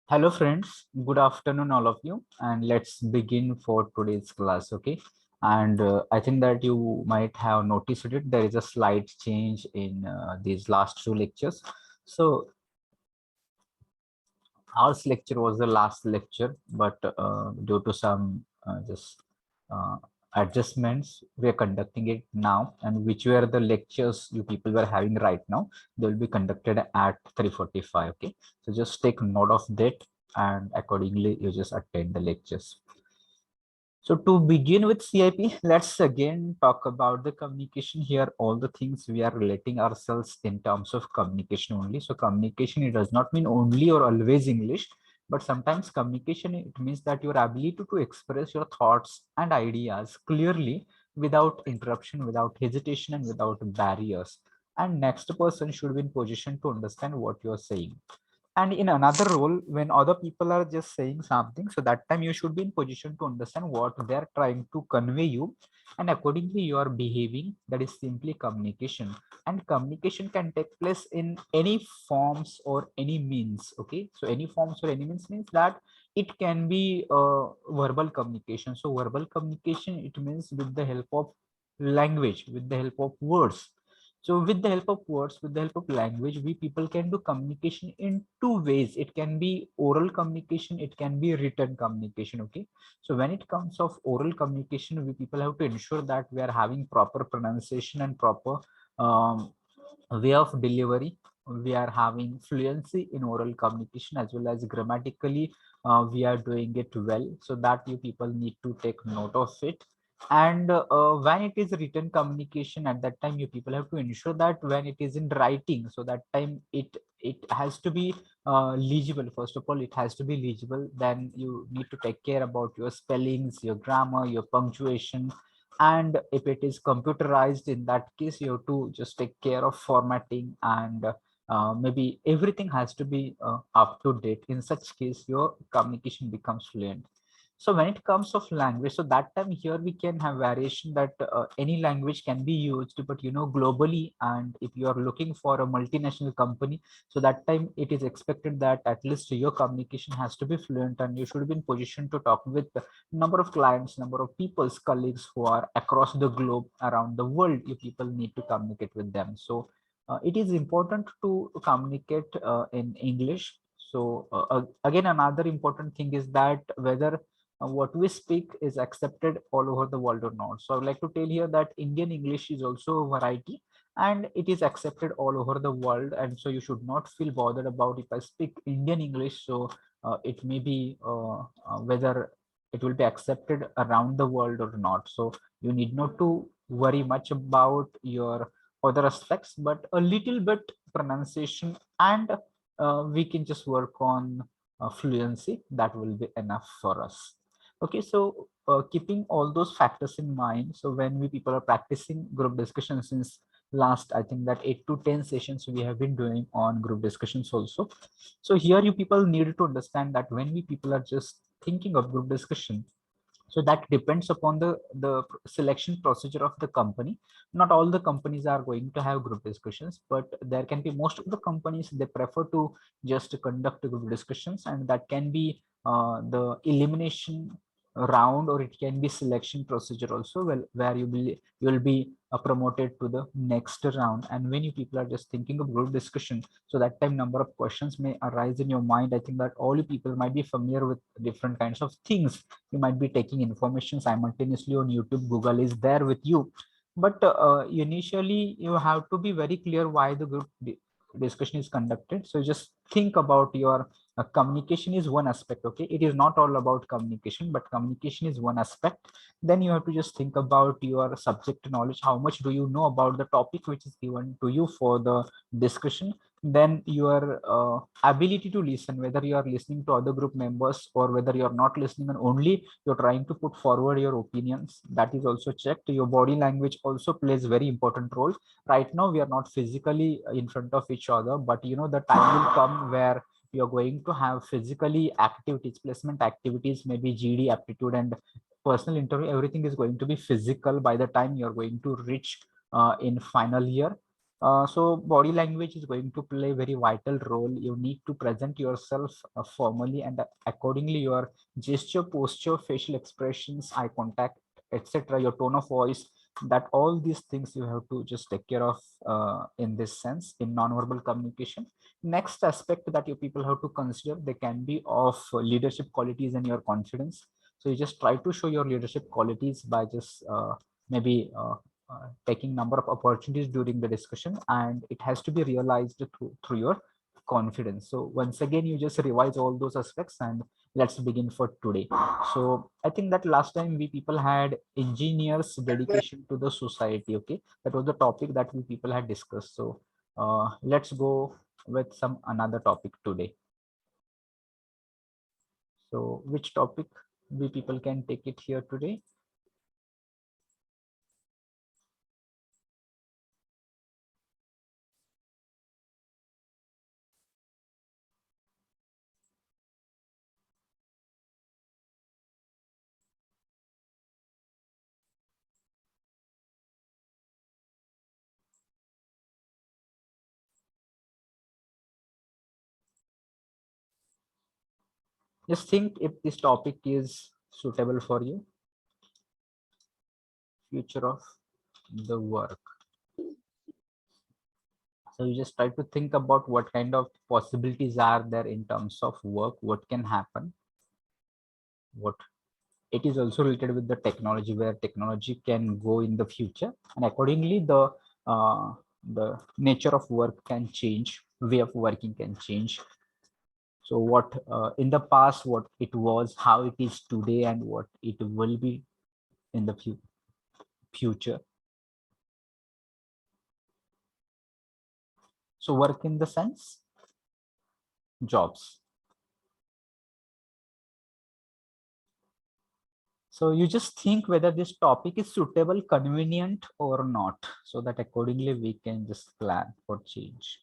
Hello friends, good afternoon all of you, and let's begin for today's class. Okay, and I think that you might have noticed it, there is a slight change in these last two lectures. So our lecture was the last lecture, but due to some just uh, adjustments, we are conducting it now, and which were the lectures you people were having right now, they will be conducted at 3:45. Okay, so just take note of that, and accordingly you just attend the lectures. So to begin with CIP, let's again talk about the communication here, all the things we are relating ourselves in terms of communication only. So communication, it does not mean only or always English, but sometimes communication, it means that your ability to express your thoughts and ideas clearly without interruption, without hesitation, and without barriers. And next person should be in position to understand what you're saying. And in another role, when other people are just saying something, so that time you should be in position to understand what they're trying to convey you, and accordingly you are behaving. That is simply communication. And communication can take place in any forms or any means. Okay, so any forms or any means that it can be verbal communication. So verbal communication, it means with the help of language, with the help of words. So with the help of words, with the help of language, we people can do communication in two ways. It can be oral communication, it can be written communication. Okay, so when it comes of oral communication, we people have to ensure that we are having proper pronunciation and proper way of delivery. We are having fluency in oral communication, as well as grammatically we are doing it well, so that you people need to take note of it. And when it is written communication, at that time you people have to ensure that when it is in writing, so that time it has to be legible. First of all, it has to be legible. Then you need to take care about your spellings, your grammar, your punctuation. And if it is computerized, in that case you have to just take care of formatting, and maybe everything has to be up to date. In such case your communication becomes fluent. So when it comes of language, so that time here we can have variation, that any language can be used, but globally, and if you are looking for a multinational company, so that time it is expected that at least your communication has to be fluent, and you should be in position to talk with number of clients, number of people's colleagues who are across the globe, around the world. You people need to communicate with them. So it is important to communicate in English. So again, another important thing is that whether what we speak is accepted all over the world or not. So I would like to tell here that Indian English is also a variety, and it is accepted all over the world. And so you should not feel bothered about if I speak Indian English. So it may be whether it will be accepted around the world or not. So you need not to worry much about your other aspects, but a little bit pronunciation, and we can just work on fluency. That will be enough for us. Okay, so keeping all those factors in mind, so when we people are practicing group discussion since last, I think that 8 to 10 sessions we have been doing on group discussions also. So here you people need to understand that when we people are just thinking of group discussion, so that depends upon the selection procedure of the company. Not all the companies are going to have group discussions, but there can be most of the companies, they prefer to just conduct group discussions, and that can be the elimination round, or it can be selection procedure also, well, where you will be promoted to the next round. And when you people are just thinking of group discussion, so that time number of questions may arise in your mind. I think that all you people might be familiar with different kinds of things. You might be taking information simultaneously on YouTube, Google is there with you. But initially you have to be very clear why the group discussion is conducted. So just think about your communication is one aspect. Okay, it is not all about communication, but communication is one aspect. Then you have to just think about your subject knowledge, how much do you know about the topic which is given to you for the discussion. Then your ability to listen, whether you are listening to other group members or whether you are not listening and only you're trying to put forward your opinions, that is also checked. Your body language also plays very important role. Right now we are not physically in front of each other, but the time will come where you're going to have physically activities, placement activities, maybe GD, aptitude, and personal interview. Everything is going to be physical by the time you're going to reach in final year. So body language is going to play a very vital role. You need to present yourself formally, and accordingly your gesture, posture, facial expressions, eye contact, etc., your tone of voice, that all these things you have to just take care of in this sense in non-verbal communication. Next aspect that you people have to consider, they can be of leadership qualities and your confidence. So you just try to show your leadership qualities by just maybe taking number of opportunities during the discussion, and it has to be realized through your confidence. So once again, you just revise all those aspects, and let's begin for today. So I think that last time we people had engineers dedication to the society. Okay, that was the topic that we people had discussed. So let's go with some another topic today. So which topic we people can take it here today? Just think if this topic is suitable for you. Future of the work. So you just try to think about what kind of possibilities are there in terms of work, what can happen, what it is also related with the technology, where technology can go in the future, and accordingly the nature of work can change, way of working can change. So what in the past, what it was, how it is today, and what it will be in the future. So work in the sense jobs. So you just think whether this topic is suitable, convenient or not, so that accordingly we can just plan for change.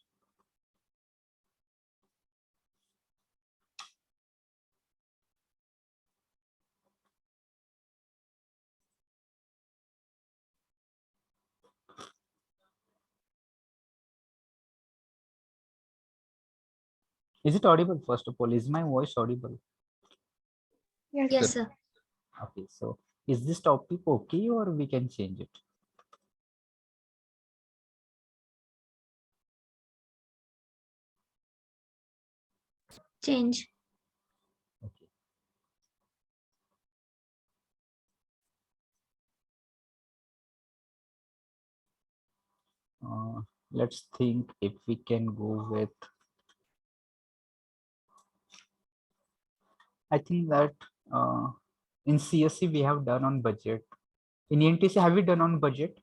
Is it audible? First of all, is my voice audible? Yes, sir. Okay, so is this topic okay, or we can change it? Change. Okay. Let's think if we can go with, I think that in CSC we have done on budget. In NTC, have we done on budget,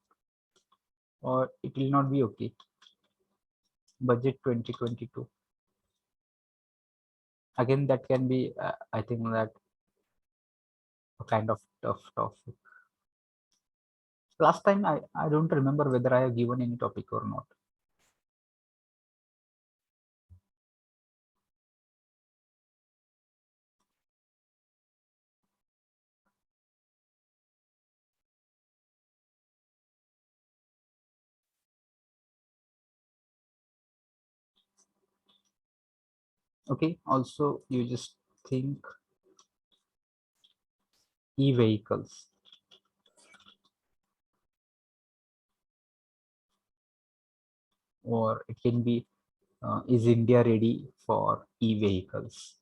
or it will not be okay? Budget 2022. Again, that can be, I think that a kind of tough topic. Last time, I don't remember whether I have given any topic or not. Okay, also you just think e-vehicles, or it can be is India ready for e-vehicles?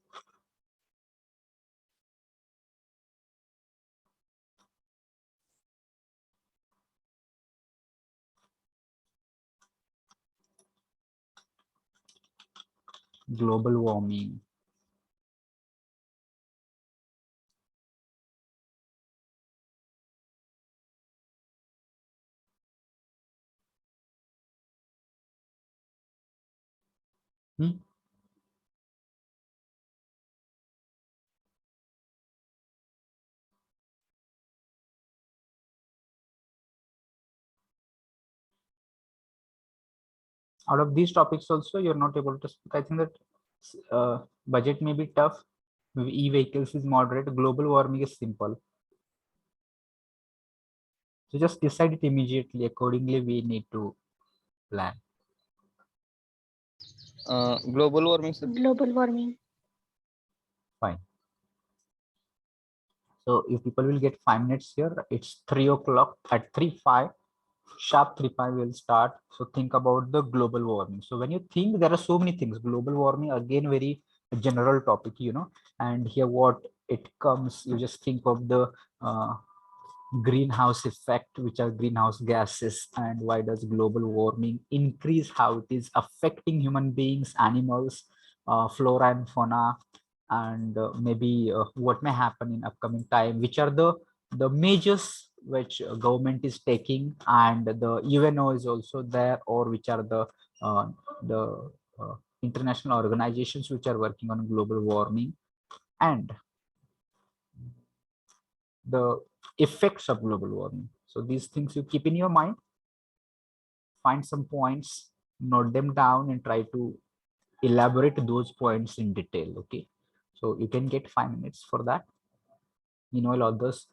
Global warming. Hmm? Out of these topics also, you're not able to speak. I think that budget may be tough, e-vehicles is moderate, global warming is simple. So just decide it immediately. Accordingly, we need to plan? Global warming, sir. Global warming. Fine. So if people will get 5 minutes here, it's 3 o'clock. At 3:05, sharp 3:05 will start. So think about the global warming. So when you think, there are so many things. Global warming, again, very general topic, and here what it comes, you just think of the uh, greenhouse effect, which are greenhouse gases, and why does global warming increase, how it is affecting human beings, animals, flora and fauna, and maybe what may happen in upcoming time, which are the measures which government is taking, and the UNO is also there, or which are the international organizations which are working on global warming, and the effects of global warming. So these things you keep in your mind, find some points, note them down, and try to elaborate those points in detail. Okay, so you can get 5 minutes for that. Meanwhile, others,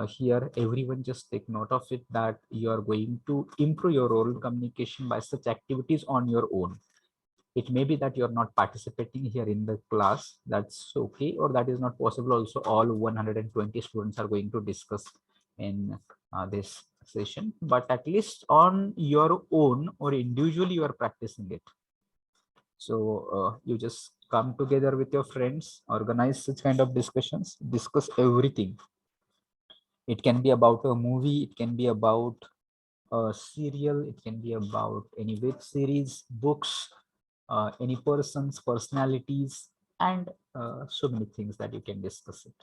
here, everyone just take note of it, that you are going to improve your oral communication by such activities on your own. It may be that you're not participating here in the class, that's okay, or that is not possible also. All 120 students are going to discuss in this session, but at least on your own or individually you are practicing it. So you just come together with your friends, organize such kind of discussions, discuss everything. It can be about a movie, it can be about a serial, it can be about any web series, books, any person's personalities, and so many things that you can discuss it.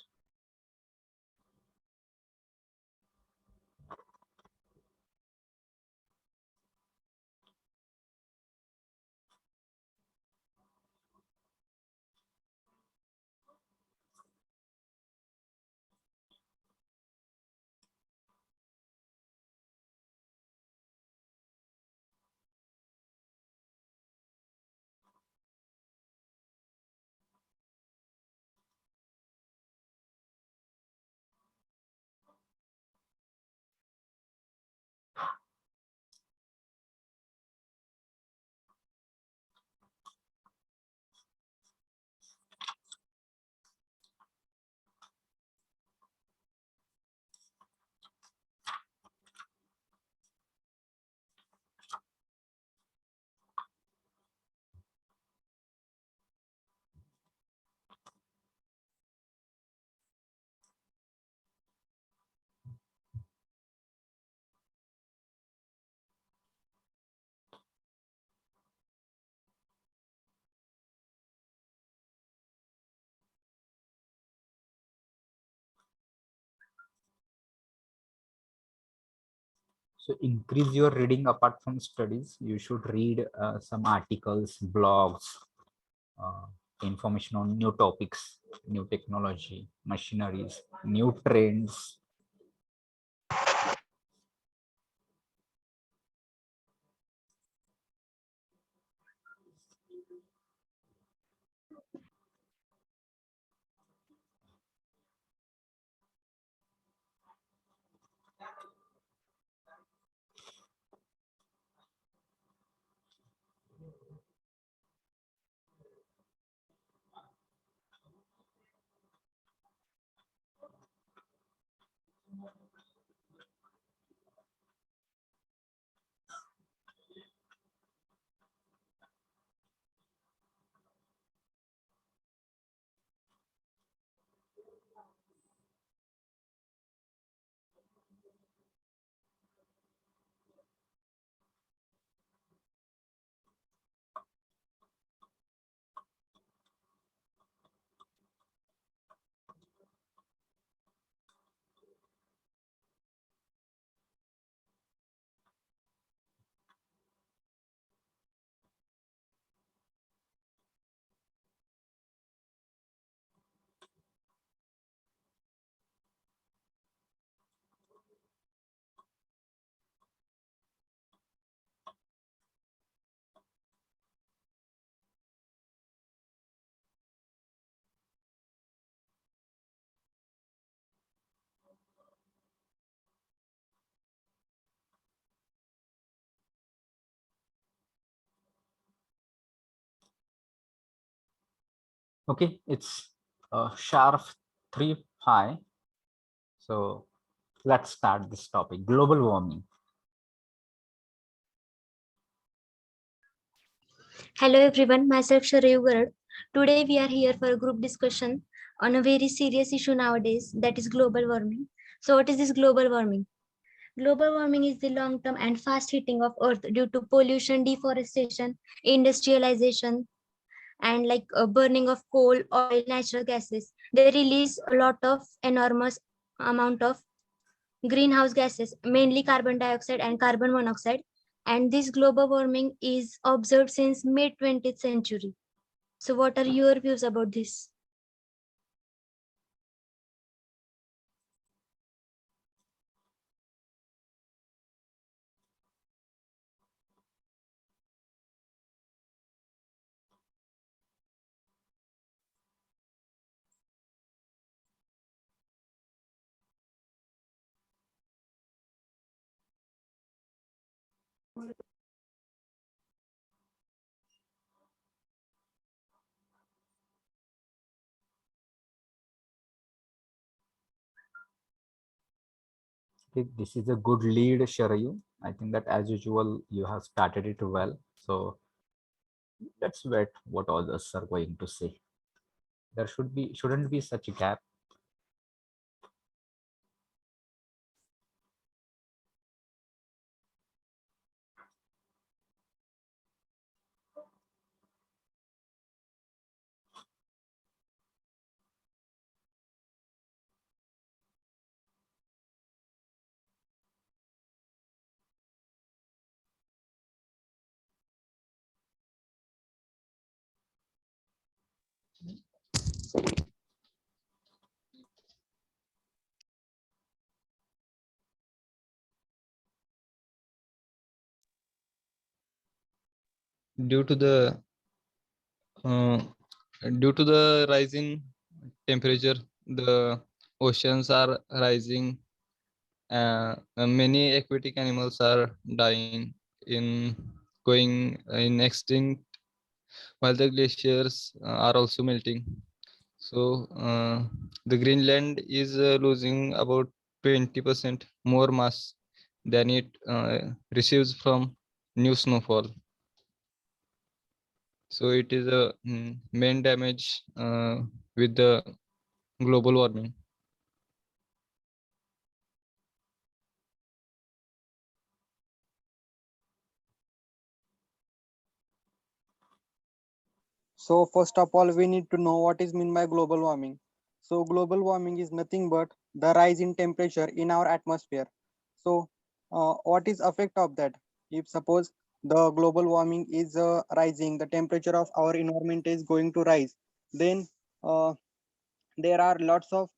So increase your reading apart from studies. You should read some articles, blogs, uh, information on new topics, new technology, machineries, new trends. Okay, it's sharp 3 5. So let's start this topic, global warming. Hello everyone, myself Sharayu Garad. Today we are here for a group discussion on a very serious issue nowadays, that is global warming. So what is this global warming? Global warming is the long-term and fast heating of earth due to pollution, deforestation, industrialization, and burning of coal, oil, natural gases. They release a lot of enormous amount of greenhouse gases, mainly carbon dioxide and carbon monoxide. And this global warming is observed since mid 20th century. So, what are your views about this? Okay, this is a good lead, Sharayu. I think that as usual, you have started it well. So let's wait what others are going to say. There shouldn't be such a gap. Due to the uh, due to the rising temperature, the oceans are rising. Many aquatic animals are dying in going in extinct, while the glaciers are also melting. So the Greenland is losing about 20% more mass than it receives from new snowfall. So it is a main damage with the global warming. So first of all, we need to know what is meant by global warming. So global warming is nothing but the rise in temperature in our atmosphere. So what is effect of that? If suppose the global warming is rising, the temperature of our environment is going to rise, then there are lots of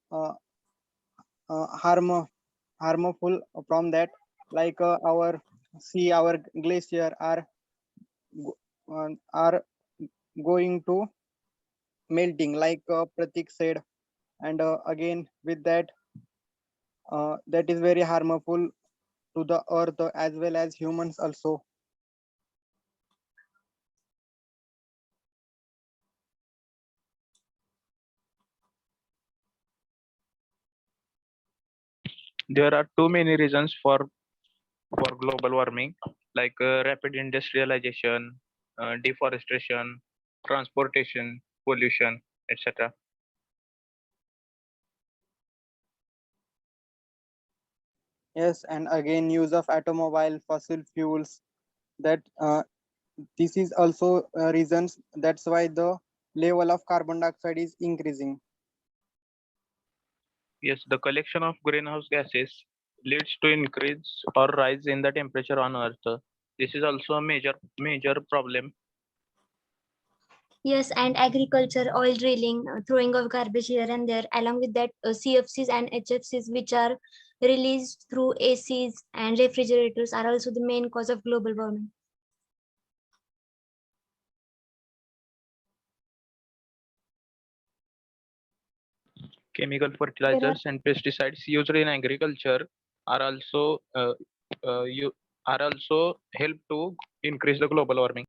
harmful from that, like our sea, our glacier go- are going to melting, like Pratik said, and again with that, that is very harmful to the earth as well as humans also. There are too many reasons for global warming, like rapid industrialization, deforestation, transportation, pollution, etc. Yes, and again use of automobile, fossil fuels. That this is also reasons. That's why the level of carbon dioxide is increasing. Yes, the collection of greenhouse gases leads to increase or rise in the temperature on Earth. This is also a major problem. Yes, and agriculture, oil drilling, throwing of garbage here and there, along with that, CFCs and HFCs, which are released through ACs and refrigerators, are also the main cause of global warming. Chemical There are fertilizers and pesticides used in agriculture are also you are also help to increase the global warming.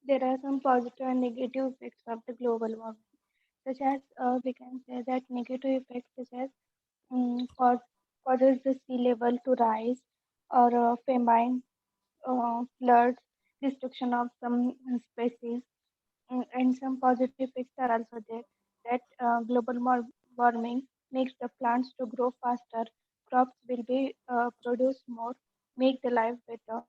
there are some positive and negative effects of the global warming, such as we can say that negative effects such as causes the sea level to rise or famine, floods, destruction of some species, and some positive effects are also there. That global warming makes the plants to grow faster, crops will be produced more, make the life better.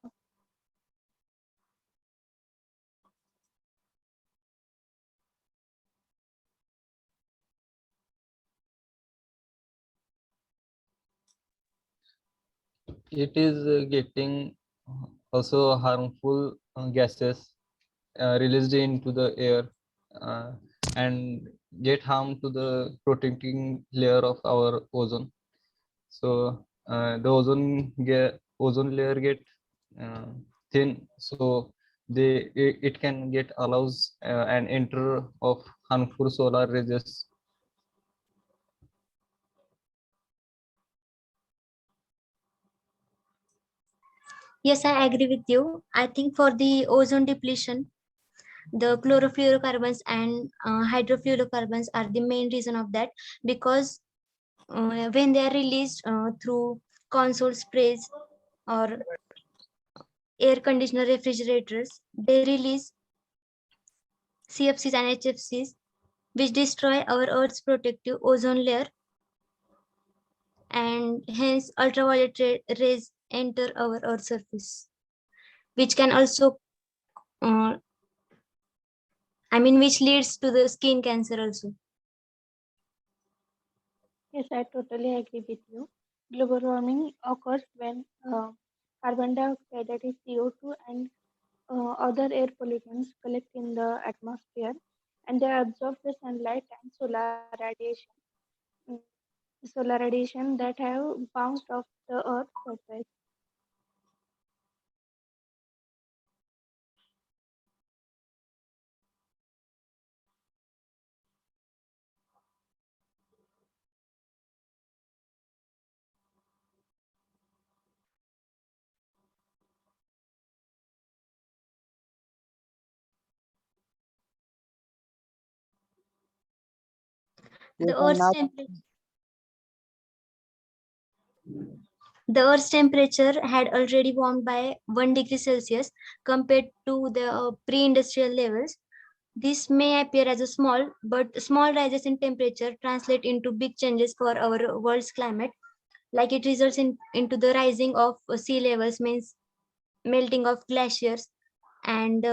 It is getting also harmful gases released into the air uh, and get harm to the protecting layer of our ozone. So the ozone layer get uh, thin, so it can get allows an enter of harmful solar rays. Yes, I agree with you. I think for the ozone depletion, the chlorofluorocarbons and hydrofluorocarbons are the main reason of that, because when they are released through console sprays or air conditioner refrigerators, they release CFCs and HFCs, which destroy our Earth's protective ozone layer, and hence ultraviolet rays enter our Earth's surface, which can also, uh, which leads to the skin cancer also. Yes, I totally agree with you. Global warming occurs when carbon dioxide, that is CO2, and other air pollutants collect in the atmosphere, and they absorb the sunlight and mm, solar radiation that have bounced off the Earth's surface. Yes, The and Earth's now temperature The Earth's temperature had already warmed by 1 degree Celsius compared to the pre-industrial levels. This may appear as a small, but small rises in temperature translate into big changes for our world's climate. Like it results into the rising of sea levels, means melting of glaciers, and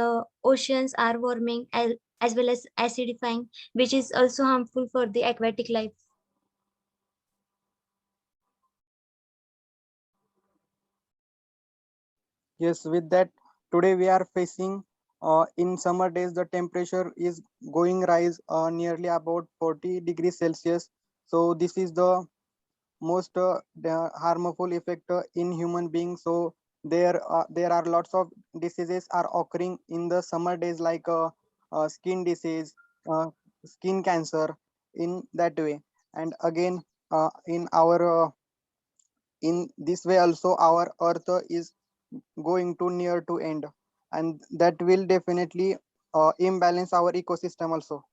oceans are warming as well as acidifying, which is also harmful for the aquatic life. yes, with that, today we are facing in summer days the temperature is going rise nearly about 40 degrees Celsius. So this is the most the harmful effect in human beings. So there are lots of diseases are occurring in the summer days, like skin disease, uh, skin cancer, in that way. And again, in our in this way also our earth is going to near to end, and that will definitely imbalance our ecosystem also.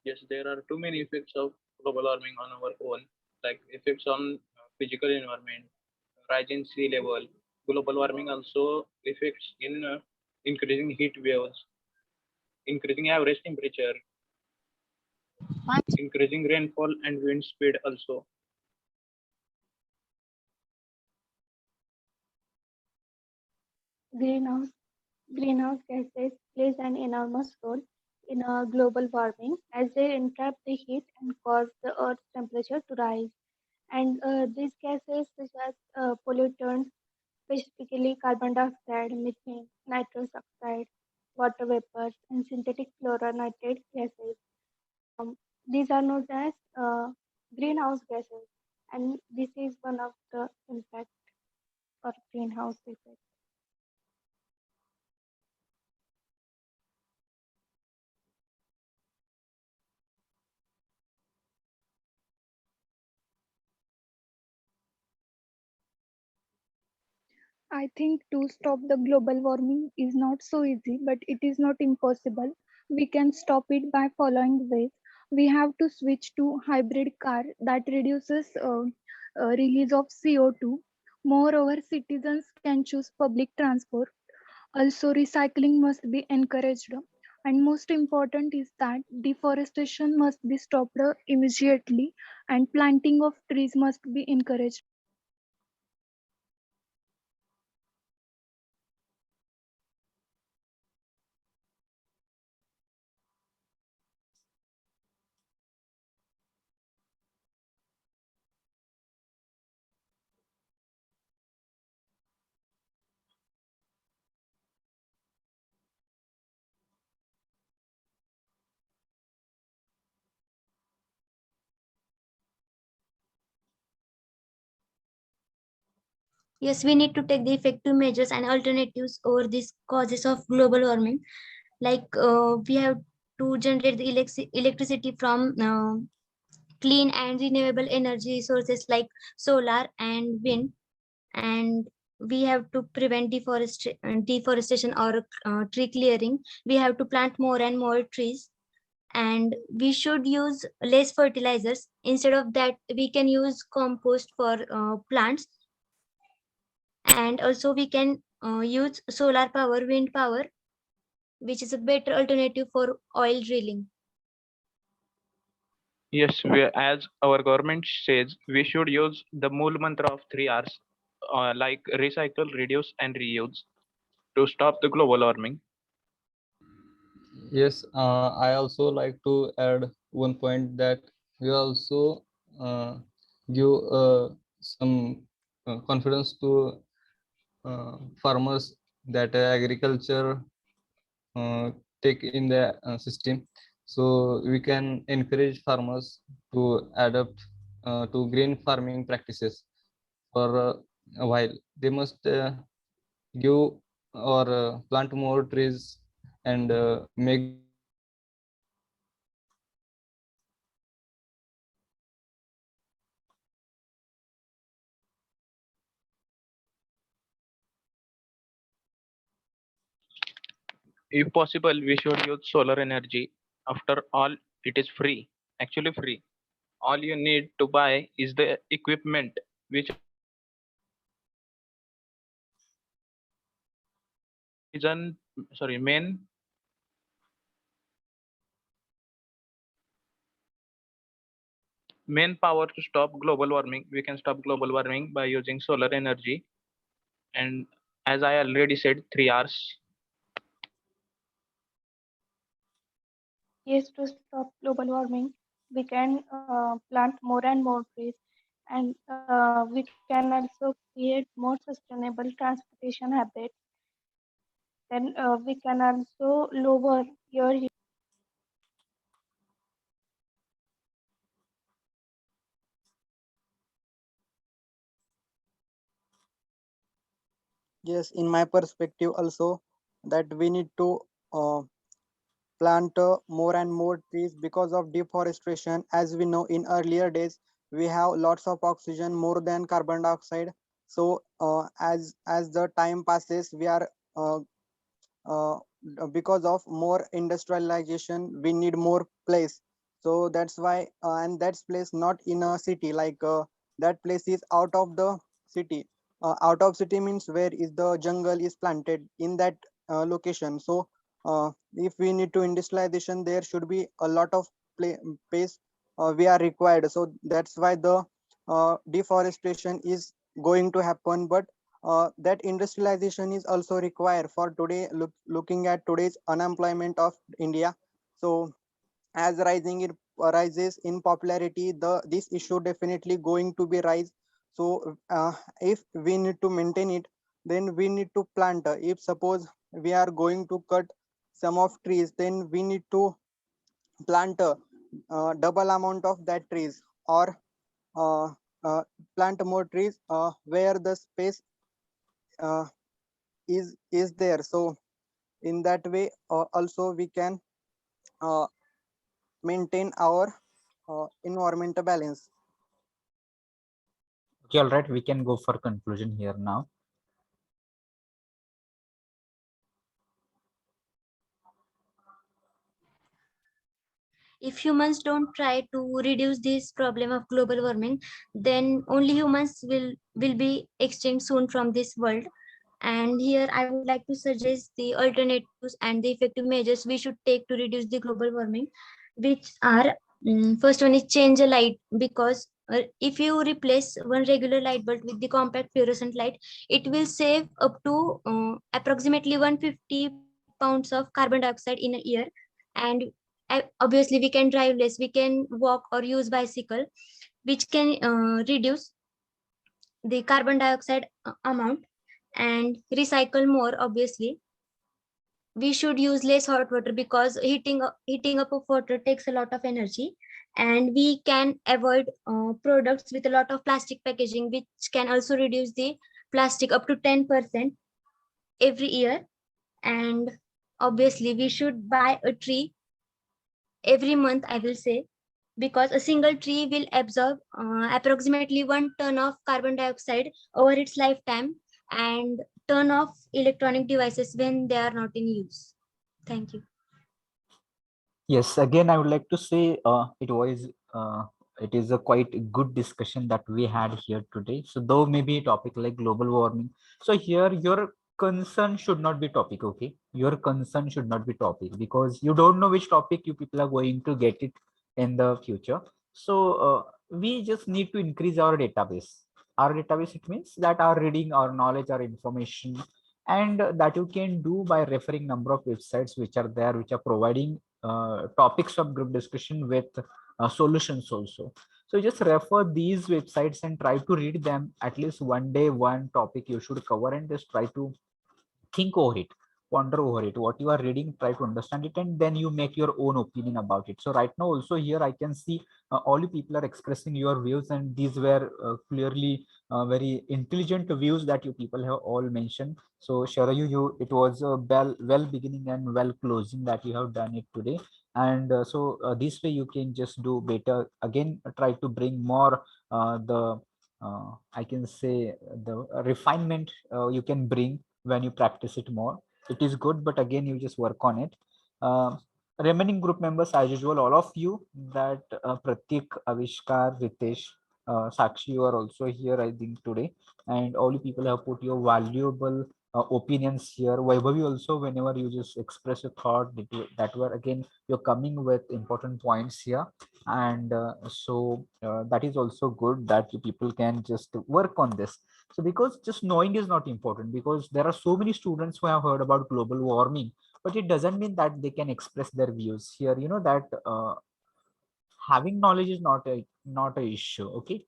Yes, there are too many effects of global warming on our own, like effects on physical environment, rise in sea level. Global warming also affects in increasing heat waves, increasing average temperature, increasing rainfall and wind speed also. Greenhouse Greenhouse gases plays an enormous role in global warming as they entrap the heat and cause the Earth's temperature to rise. And these gases, such as pollutants, specifically carbon dioxide, methane, nitrous oxide, water vapors, and synthetic fluorinated gases, these are known as greenhouse gases. And this is one of the impact or greenhouse effect. I think to stop the global warming is not so easy, but it is not impossible. We can stop it by following ways. We have to switch to hybrid car that reduces release of CO2. Moreover, citizens can choose public transport. Also, recycling must be encouraged. And most important is that deforestation must be stopped immediately and planting of trees must be encouraged. Yes, we need to take the effective measures and alternatives over these causes of global warming. Like we have to generate the electricity from clean and renewable energy sources like solar and wind, and we have to prevent deforestation or tree clearing. We have to plant more and more trees, and we should use less fertilizers. Instead of that, we can use compost for plants, and also we can use solar power, wind power, which is a better alternative for oil drilling. Yes, as our government says, we should use the Mool mantra of 3 Rs, like recycle, reduce, and reuse, to stop the global warming. Yes, I also like to add one point that we also uh, give some confidence to farmers that agriculture take in the system. So we can encourage farmers to adapt to green farming practices for a while. They must give or plant more trees and make the soil If possible, we should use solar energy. After all, it is free, actually free. All you need to buy is the equipment, which are reason, sorry, main power to stop global warming. We can stop global warming by using solar energy, and as I already said, 3 Rs. Yes, to stop global warming, we can plant more and more trees, and we can also create more sustainable transportation habits. Then we can also lower your Yes, in my perspective also, that we need to uh, plant more and more trees because of deforestation. As we know, in earlier days we have lots of oxygen more than carbon dioxide. So as the time passes, we are uh, uh, because of more industrialization we need more place. So that's why and that's place not in a city, like that place is out of the city. Out of city means where is the jungle is planted in that location. So if we need to industrialization, there should be a lot of place we are required. So that's why the deforestation is going to happen. But that industrialization is also required for today. Looking at today's unemployment of India, so as rising it rises in popularity, the this issue definitely going to be rise. So if we need to maintain it, then we need to plant. If suppose we are going to cut some of trees, then we need to plant double amount of that trees, or uh, uh, plant more trees where the space uh, is there. So in that way also we can uh, maintain our environmental balance. Okay, all right, we can go for conclusion here now. If humans don't try to reduce this problem of global warming, then only humans will be extinct soon from this world. And here I would like to suggest the alternatives and the effective measures we should take to reduce the global warming, which are, first one is change a light, because if you replace one regular light bulb with the compact fluorescent light, it will save up to approximately 150 pounds of carbon dioxide in a year. And obviously we can drive less, we can walk or use bicycle, which can reduce the carbon dioxide amount. And recycle more, obviously we should use less hot water, because heating up of water takes a lot of energy. And we can avoid products with a lot of plastic packaging, which can also reduce the plastic up to 10% every year. And obviously we should buy a tree every month, I will say, because a single tree will absorb approximately 1 ton of carbon dioxide over its lifetime, and turn off electronic devices when they are not in use. Thank you. Yes, again, I would like to say it is a quite good discussion that we had here today. So though maybe a topic like global warming, so here your concern should not be topic, okay? Your concern should not be topic, because you don't know which topic you people are going to get it in the future. So we just need to increase our database. Our database, it means that our reading, our knowledge, our information, and that you can do by referring number of websites which are there, which are providing topics of group discussion with solutions also. So just refer these websites and try to read them at least one day. One topic you should cover, and just try to think over it, ponder over it, what you are reading, try to understand it, and then you make your own opinion about it. So right now also here I can see all you people are expressing your views, and these were clearly very intelligent views that you people have all mentioned. So Sharayu, you, it was a well beginning and well closing that you have done it today. And this way you can just do better again, try to bring more the I can say the refinement you can bring when you practice it more. It is good, but again you just work on it. uh, Remaining group members as usual, all of you, that Pratik, Avishkar, Ritesh, Sakshi, you are also here I think today, and all you people have put your valuable opinions here. Vaibhavi also, whenever you just express your thought, that were again you're coming with important points here. And that is also good that you people can just work on this. So because just knowing is not important, because there are so many students who have heard about global warming, but it doesn't mean that they can express their views here. You know that having knowledge is not a issue, okay?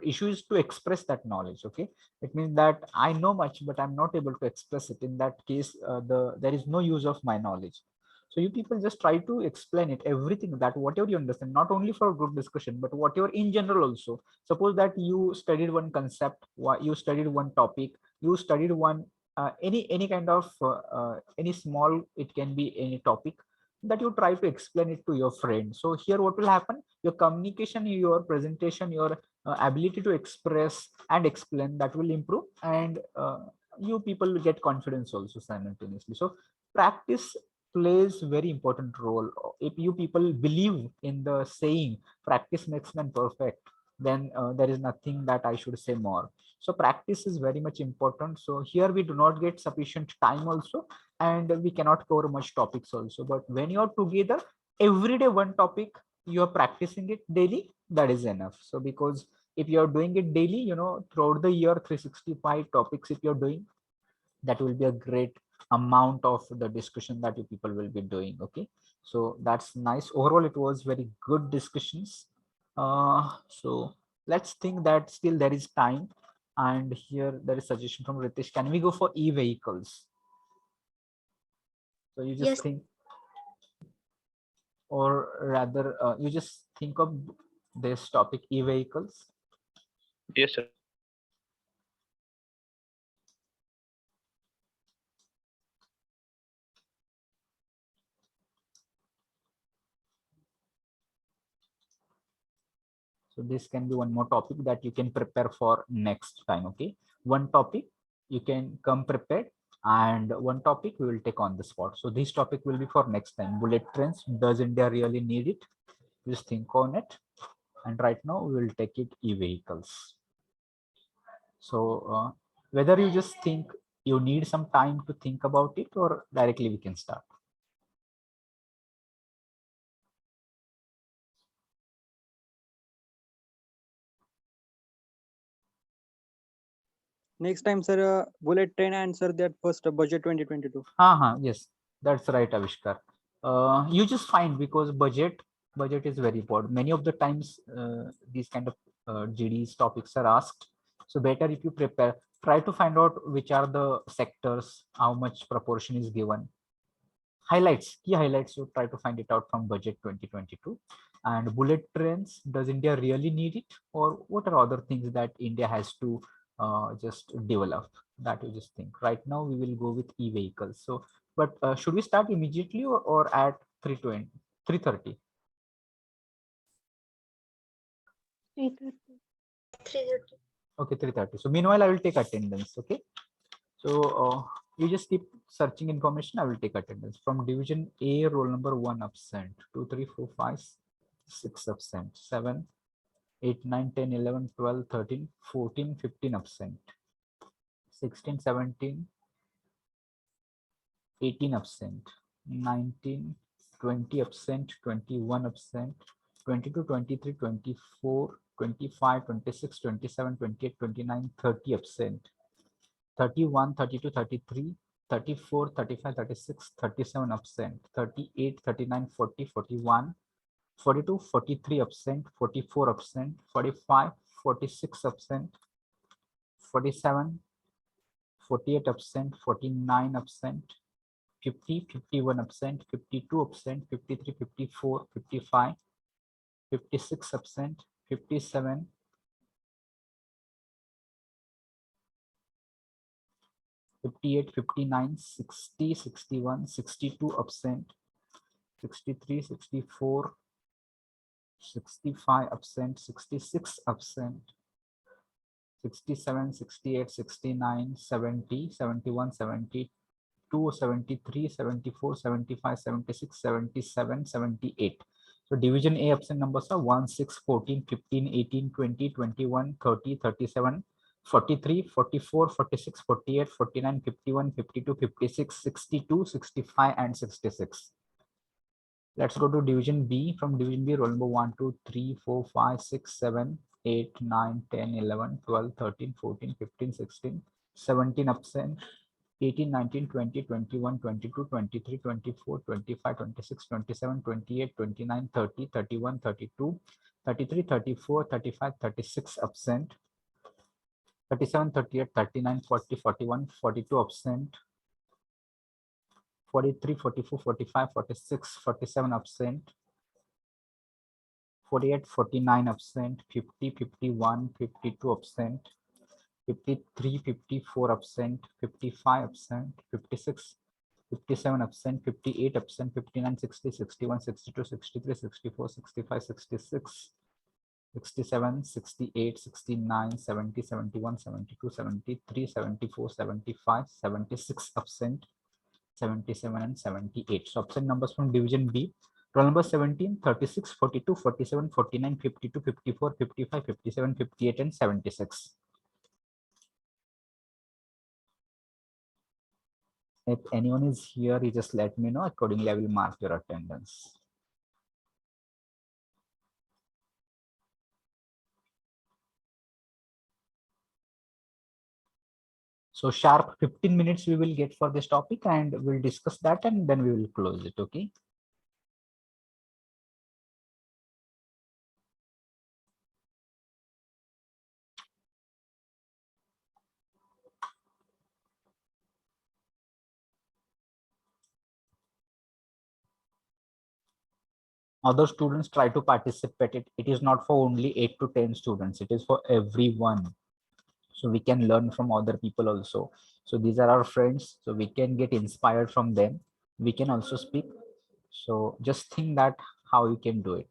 Issue is to express that knowledge, okay? It means that I know much but I'm not able to express it. In that case, there is no use of my knowledge. So you people just try to explain it, everything, that whatever you understand, not only for group discussion but whatever in general also. Suppose that you studied one concept, you studied one topic, you studied one any kind of any small, it can be any topic, that you try to explain it to your friend. So here what will happen, your communication, your presentation, your ability to express and explain, that will improve. And you people will get confidence also simultaneously. So practice plays very important role. If you people believe in the saying practice makes man perfect, then there is nothing that I should say more. So practice is very much important. So here we do not get sufficient time also, and we cannot cover much topics also. But when you're together every day one topic, you're practicing it daily, that is enough. So because if you're doing it daily, throughout the year 365 topics if you're doing, that will be a great amount of the discussion that you people will be doing, okay? So that's nice. Overall it was very good discussions. So let's think that still there is time. And here there is suggestion from Ritesh, can we go for e-vehicles? So you just Yes. think, or rather you just think of this topic, e-vehicles. Yes, sir. So this can be one more topic that you can prepare for next time, okay? One topic, you can come prepared, and one topic we will take on the spot. So this topic will be for next time. Bullet trains. Does India really need it? Just think on it. And right now we will take it e-vehicles. So whether you just think you need some time to think about it, or directly we can start. Next time, sir, bullet train answer that first budget 2022. Yes, that's right, Avishkar. You just find, because budget is very important. Many of the times these kind of GDs topics are asked. So better if you prepare, try to find out which are the sectors, how much proportion is given. Key highlights, you try to find it out from budget 2022. And bullet trains, does India really need it, or what are other things that India has to just develop, that you just think. Right now we will go with e-vehicles. So but should we start immediately, or at 3:20 3:30? 3:30. 3:30. Okay, 3:30. So meanwhile I will take attendance. Okay, so you just keep searching information. I will take attendance. From division A, roll number 1 absent, 2 3 4 5 6 absent, 7 8 9 10 11 12 13 14 15 absent, 16 17 18 absent, 19 20 absent, 21 absent, 22 23 24 25 26 27 28 29 30 absent, 31 32 33 34 35 36 37 absent, 38 39 40 41 42 43 absent, 44 absent, 45 46 absent, 47 48 absent, 49 absent, 50 51 absent, 52 absent, 53 54 55 56 absent, 57 58 59 60 61 62 absent, 63 64 65 absent, 66 absent, 67 68 69 70 71 72 73 74 75 76 77 78. So division A absent numbers are 1 6 14 15 18 20 21 30 37 43 44 46 48 49 51 52 56 62 65 and 66. Let's go to division B. From division B, roll number 1 2 3 4 5 6 7 8 9 10 11 12 13 14 15 16 17 absent, 18 19 20 21 22 23 24 25 26 27 28 29 30 31 32 33 34 35 36 absent, 37 38 39 40 41 42 absent, 43 44 45 46 47 absent, 48 49 absent, 50 51 52 absent, 53 54 absent, 55 absent, 56 57 absent, 58 absent, 59 60 61 62 63 64 65 66 67 68 69 70 71 72 73 74 75 76 absent, 77 and 78. So absent numbers from division B. Roll number 17, 36, 42, 47, 49, 52, 54, 55, 57, 58, and 76. If anyone is here, you just let me know. Accordingly, I will mark your attendance. So sharp 15 minutes we will get for this topic, and we'll discuss that, and then we will close it. Okay. Other students try to participate. It is not for only 8 to 10 students. It is for everyone. So we can learn from other people also. So these are our friends, so we can get inspired from them. We can also speak. So just think that how you can do it.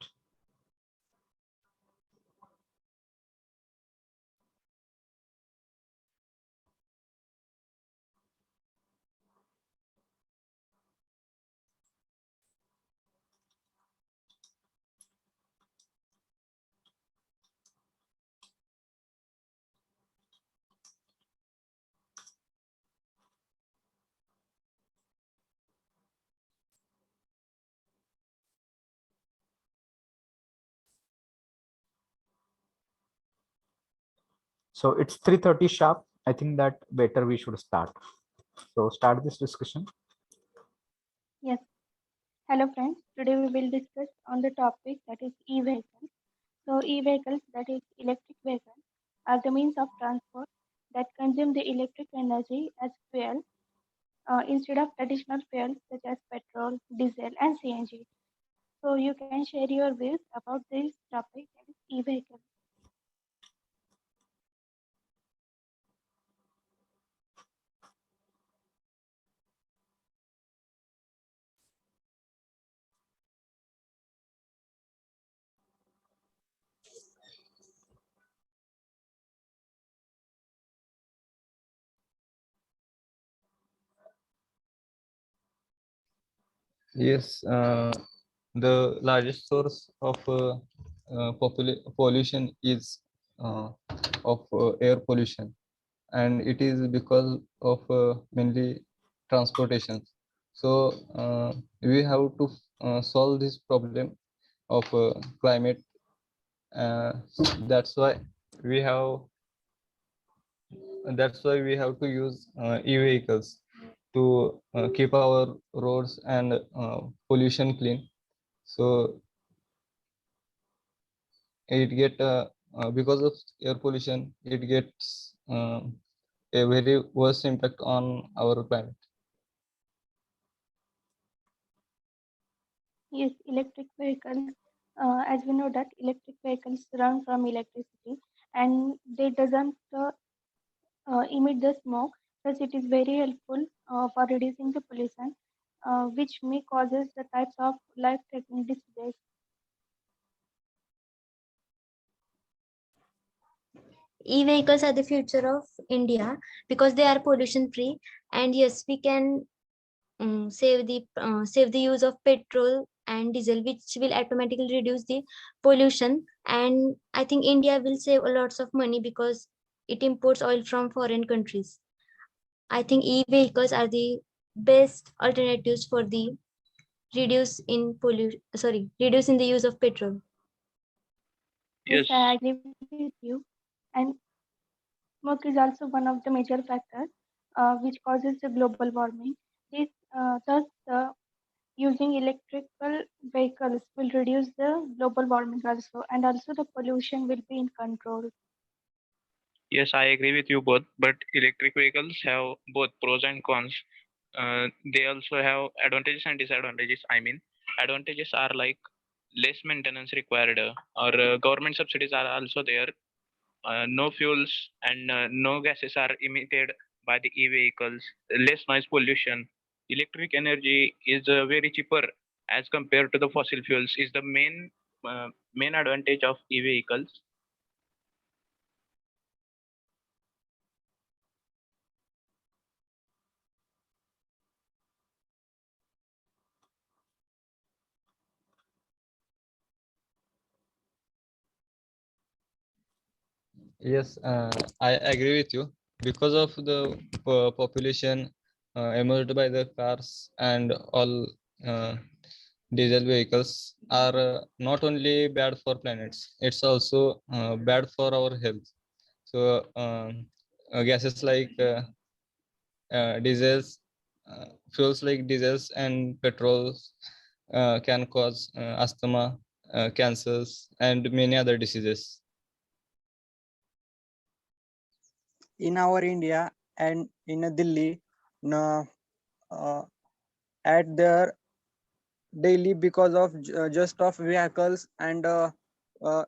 So it's 3:30 sharp. I think that better we should start. So start this discussion. Yes. Hello friends. Today we will discuss on the topic that is e-vehicles. So e-vehicles, that is electric vehicles, are the means of transport that consume the electric energy as fuel instead of traditional fuels such as petrol, diesel, and CNG. So you can share your views about this topic that is e-vehicles. Yes, the largest source of pollution is of air pollution, and it is because of mainly transportation. So we have to solve this problem of climate. That's why we have we have to use e-vehicles to keep our roads and pollution clean. So it get because of air pollution, it gets a very worse impact on our planet. Yes, electric vehicles. As we know that electric vehicles run from electricity and they doesn't emit the smoke. Thus, it is very helpful for reducing the pollution, which may causes the types of life-threatening diseases. E-vehicles are the future of India because they are pollution free, and yes, we can save the use of petrol and diesel, which will automatically reduce the pollution. And I think India will save a lots of money because it imports oil from foreign countries. I think e-vehicles are the best alternatives for the reduce in the use of petrol. Yes, Yes, I agree with you. And smoke is also one of the major factors which causes the global warming. This, thus, using electrical vehicles will reduce the global warming also, and also the pollution will be in control. yes, I agree with you both. But electric vehicles have both pros and cons. They also have advantages and disadvantages. I mean, advantages are like less maintenance required, or government subsidies are also there. No fuels and no gases are emitted by the e-vehicles. Less noise pollution. Electric energy is very cheaper as compared to the fossil fuels. Is the main advantage of e-vehicles. Yes, I agree with you. Because of the population emerged by the cars and all diesel vehicles are not only bad for planets, it's also bad for our health. So gases like diesels, fuels like diesels and petrols can cause asthma, cancers, and many other diseases. In our India and in Delhi, no, uh, at their daily because of just of vehicles and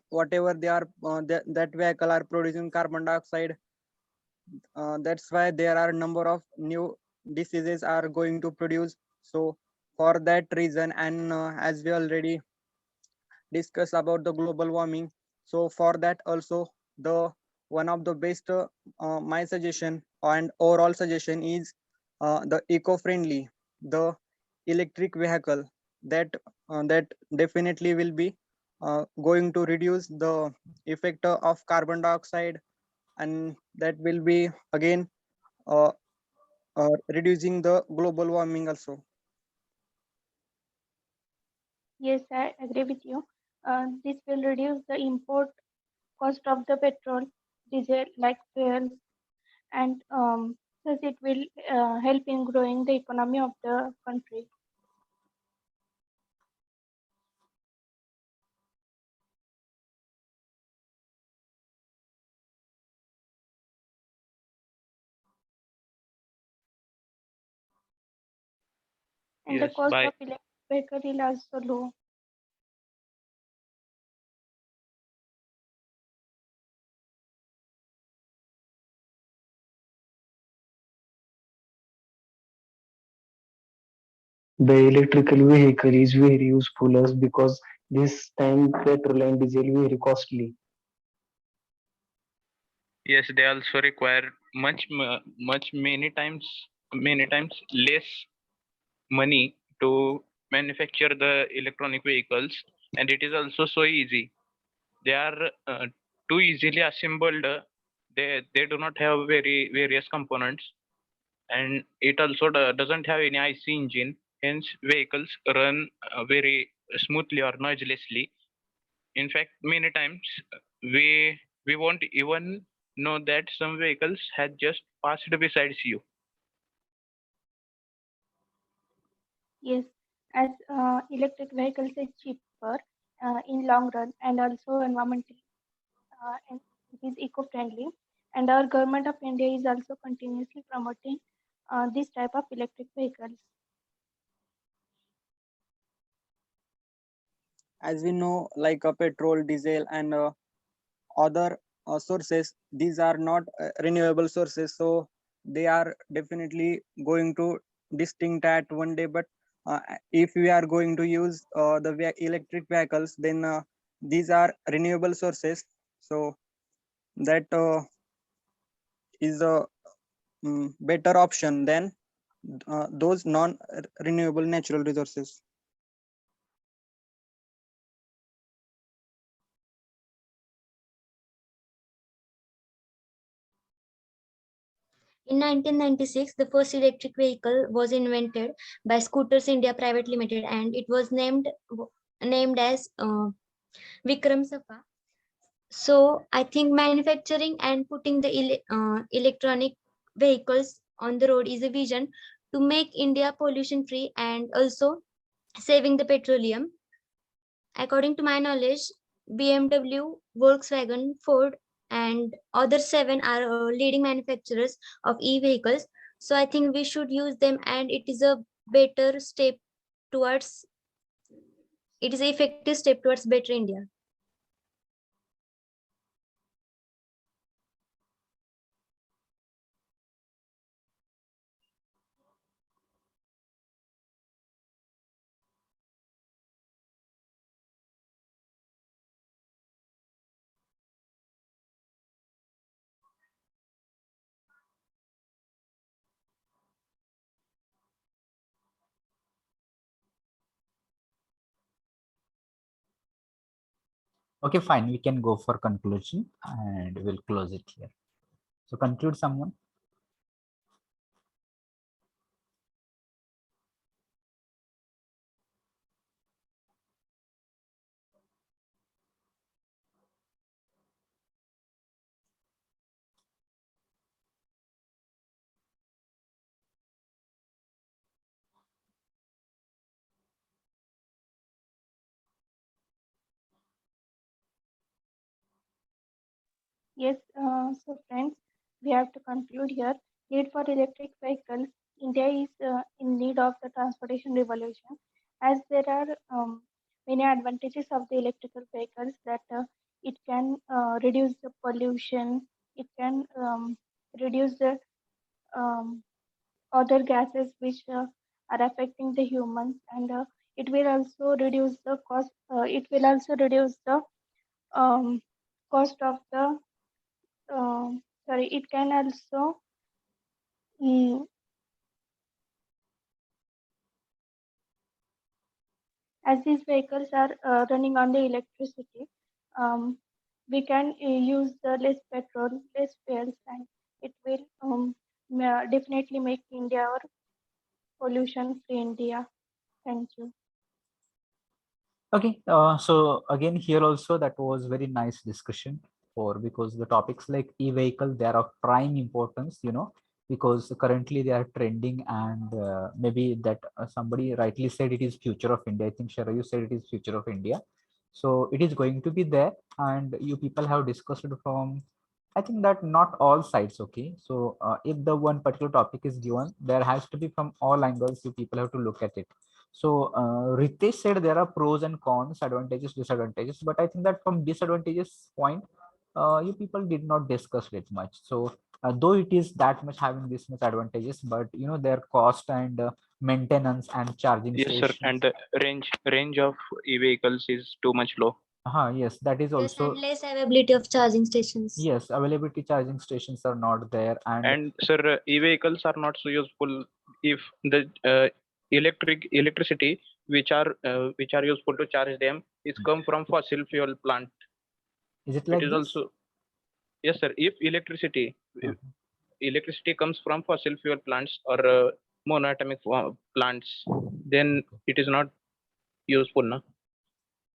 whatever they are that vehicle are producing carbon dioxide. That's why there are number of new diseases are going to produce. So for that reason, and as we already discuss about the global warming, so for that also, the one of the best my suggestion and overall suggestion is the eco-friendly, the electric vehicle, that that definitely will be going to reduce the effect of carbon dioxide, and that will be again uh, reducing the global warming also. Yes, I agree with you. This will reduce the import cost of the petrol diesel like fuels, and thus it will help in growing the economy of the country. And the Yes, cost by of electric vehicle is also low. The electrical vehicle is very useful us because this time petrol and diesel very costly. yes, they also require much many times less money to manufacture the electronic vehicles, and it is also so easy. They are too easily assembled. They do not have very various components, and it also doesn't have any IC engine. Hence, vehicles run very smoothly or noiselessly. In fact, many times we won't even know that some vehicles had just passed besides you. Yes, as electric vehicles is cheaper in long run and also environmentally and it is eco-friendly. And our government of India is also continuously promoting this type of electric vehicles. As we know, like petrol, diesel, and other sources, these are not renewable sources, so they are definitely going to distinct at one day. But if we are going to use the electric vehicles, then these are renewable sources, so that is a better option than those non renewable natural resources. In 1996, the first electric vehicle was invented by Scooters India Private Limited, and it was named as Vikram Safa. So I think manufacturing and putting the electronic vehicles on the road is a vision to make India pollution free and also saving the petroleum. According to my knowledge, BMW, Volkswagen, Ford, and other seven are leading manufacturers of e-vehicles. So I think we should use them, and it is a better step towards. It is an effective step towards better India. Okay, fine. We can go for conclusion and we'll close it here. So conclude someone. Yes, so friends, we have to conclude here. Need for electric vehicles. India is in need of the transportation revolution, as there are many advantages of the electrical vehicles that it can reduce the pollution, it can reduce the um, other gases which are affecting the humans, and it will also reduce the cost. It will also reduce the um, cost of the sorry, it can also, mm, as these vehicles are running on the electricity, um, we can use the less petrol, less fuels, and it will definitely make India our pollution-free India. Thank you. Okay, so again here also that was very nice discussion. for, because the topics like e-vehicle, they are of prime importance, because currently they are trending, and maybe that somebody rightly said it is future of India. I think Shara, you said it is future of India. So it is going to be there, and you people have discussed it from, I think that not all sides. Okay, so if the one particular topic is given, there has to be from all angles. You people have to look at it. So Ritesh said there are pros and cons, advantages, disadvantages, but I think that from disadvantages point, you people did not discuss it much. So though it is that much having this much advantages, but their cost and maintenance and charging Yes, sir. stations. And the range of e-vehicles is too much low. Yes, that is Yes, also. and less availability of charging stations. Yes, availability charging stations are not there, and And sir, e-vehicles are not so useful if the electricity which are useful to charge them is come from fossil fuel plant. is it It like is this? also, yes, sir. If electricity comes from fossil fuel plants or monoatomic plants, then it is not useful, na?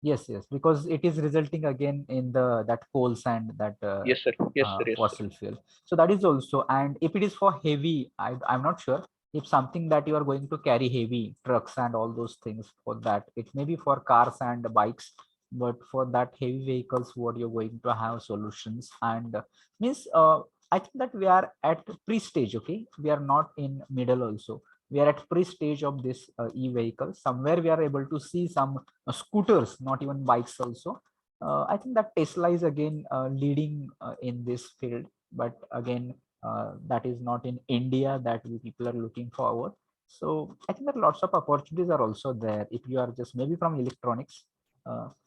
Yes, yes, because it is resulting again in the that coals and that Yes, sir. Yes, sir. Yes, sir. fossil fuel. So that is also, and if it is for heavy, I'm not sure if something that you are going to carry heavy trucks and all those things, for that it may be for cars and bikes, but for that heavy vehicles, what you're going to have solutions, and means I think that we are at pre-stage. Okay, we are not in middle also. We are at pre-stage of this e-vehicle. Somewhere we are able to see some scooters, not even bikes also. I think that Tesla is again leading in this field, but again, that is not in India that we people are looking forward. So I think that lots of opportunities are also there. If you are just maybe from electronics,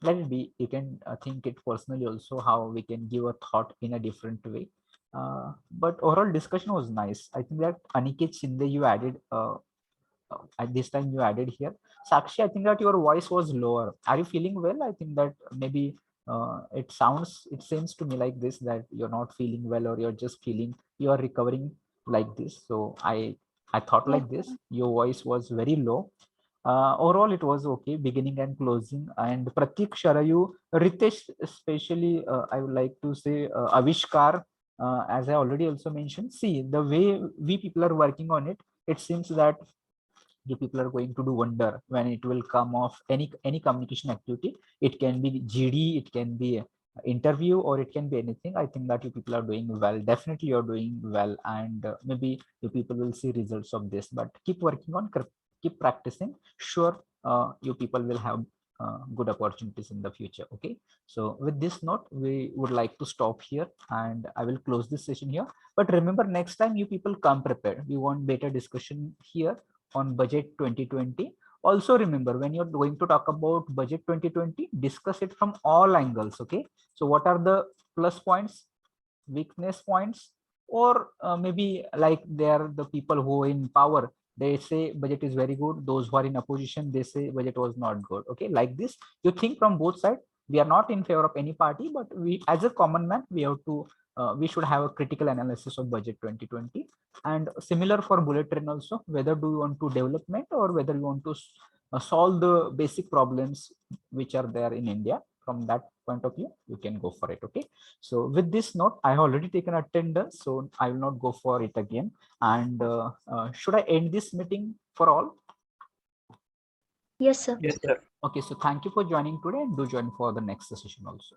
let it be. You can think it personally also how we can give a thought in a different way. But overall discussion was nice. I think that Aniket Shinde, you added at this time you added here. Sakshi, I think that your voice was lower. Are you feeling well? I think that maybe it seems to me like this, that you're not feeling well, or you're just feeling you are recovering like this. So I thought Yes, like this. sir. Your voice was very low. Overall, it was okay, beginning and closing. And Pratik, Sharayu, Ritesh, especially, I would like to say Avishkar, as I already also mentioned. See, the way we people are working on it, it seems that you people are going to do wonder when it will come off any communication activity. It can be GD, it can be interview, or it can be anything. I think that you people are doing well. Definitely you're doing well, and maybe you people will see results of this, but keep working on, keep practicing. Sure, you people will have good opportunities in the future. Okay, so with this note, we would like to stop here, and I will close this session here. But remember, next time you people come prepared. We want better discussion here on budget 2020. Also remember, when you're going to talk about budget 2020, discuss it from all angles. Okay, so what are the plus points, weakness points, or maybe like they are the people who are in power, they say budget is very good. Those who are in opposition, they say budget was not good. Okay, like this you think from both sides. We are not in favor of any party, but we as a common man, we have to we should have a critical analysis of budget 2020. And similar for bullet train also, whether do you want to development, or whether you want to solve the basic problems which are there in India. From that point of view, you can go for it. Okay, so with this note, I have already taken attendance, so I will not go for it again. And should I end this meeting for all? Yes, sir. Yes, sir. Okay, so thank you for joining today, and do join for the next session also.